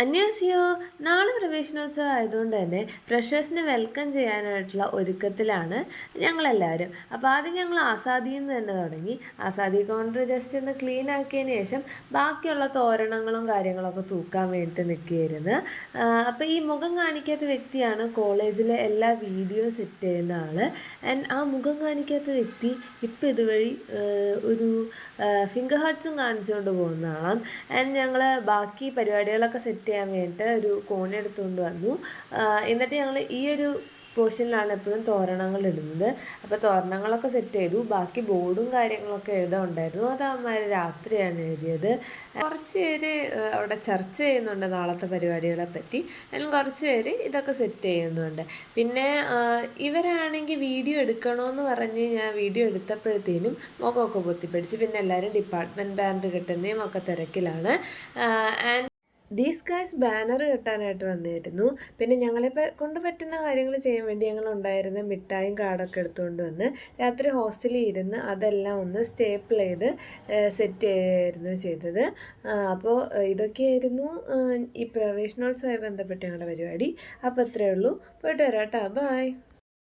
അന്വേഷിയോ നാളെ പ്രവേശനോത്സവം ആയതുകൊണ്ട് തന്നെ ഫ്രഷേഴ്സിനെ വെൽക്കം ചെയ്യാനായിട്ടുള്ള ഒരുക്കത്തിലാണ് ഞങ്ങളെല്ലാവരും. അപ്പോൾ ആദ്യം ഞങ്ങൾ ആസാദിയിൽ നിന്ന് തന്നെ തുടങ്ങി. ആസാദി കൗണ്ടർ ജസ്റ്റ് ഒന്ന് ക്ലീൻ ആക്കിയതിന് ശേഷം ബാക്കിയുള്ള തോരണങ്ങളും കാര്യങ്ങളൊക്കെ തൂക്കാൻ വേണ്ടിയിട്ട് നിൽക്കുകയായിരുന്നു. അപ്പോൾ ഈ മുഖം കാണിക്കാത്ത വ്യക്തിയാണ് കോളേജിലെ എല്ലാ വീഡിയോ സെറ്റ് ചെയ്യുന്ന ആൾ. ആൻഡ് ആ മുഖം കാണിക്കാത്ത വ്യക്തി ഇപ്പോൾ ഇതുവഴി ഒരു ഫിംഗർ ഹാർട്ട്സും കാണിച്ചുകൊണ്ട് പോകുന്നതാണ്. ആൻഡ് ഞങ്ങൾ ബാക്കി പരിപാടികളൊക്കെ സെറ്റ് ചെയ്യാൻ വേണ്ടിയിട്ട് ഒരു കോൺ എടുത്തുകൊണ്ട് വന്നു. എന്നിട്ട് ഞങ്ങൾ ഈ ഒരു പോർഷനിലാണ് എപ്പോഴും തോരണങ്ങൾ ഇടുന്നത്. അപ്പോൾ തോരണങ്ങളൊക്കെ സെറ്റ് ചെയ്തു. ബാക്കി ബോർഡും കാര്യങ്ങളൊക്കെ എഴുതാനുണ്ടായിരുന്നു. അത് അവന്മാർ രാത്രിയാണ് എഴുതിയത്. കുറച്ച് പേര് അവിടെ ചർച്ച ചെയ്യുന്നുണ്ട് നാളത്തെ പരിപാടികളെ പറ്റി. അതിലും കുറച്ച് പേര് ഇതൊക്കെ സെറ്റ് ചെയ്യുന്നുണ്ട്. പിന്നെ ഇവരാണെങ്കിൽ വീഡിയോ എടുക്കണമെന്ന് പറഞ്ഞ് ഞാൻ വീഡിയോ എടുത്തപ്പോഴത്തേനും മുഖമൊക്കെ പൊത്തിപ്പിടിച്ച്. പിന്നെ എല്ലാവരും ഡിപ്പാർട്ട്മെൻറ്റ് ബാൻഡ് കിട്ടുന്നതും ഒക്കെ തിരക്കിലാണ്. ആൻഡ് ദീസ് ഗൈസ് ബാനർ കെട്ടാനായിട്ട് വന്നിരുന്നു. പിന്നെ ഞങ്ങളിപ്പോൾ കൊണ്ട് പറ്റുന്ന കാര്യങ്ങൾ ചെയ്യാൻ വേണ്ടി ഞങ്ങളുണ്ടായിരുന്ന മിഠായും കാർഡൊക്കെ എടുത്തുകൊണ്ട് വന്ന് രാത്രി ഹോസ്റ്റലിൽ ഇരുന്ന് അതെല്ലാം ഒന്ന് സ്റ്റേപ്പിൾ ചെയ്ത് സെറ്റ് ചെയ്യായിരുന്നു ചെയ്തത്. അപ്പോൾ ഇതൊക്കെയായിരുന്നു ഈ പ്രവേശനോത്സവമായി ബന്ധപ്പെട്ട് ഞങ്ങളുടെ പരിപാടി. അപ്പോൾ അത്രയേ ഉള്ളൂ. പോയിട്ട് വരാം കേട്ടോ. ബൈ.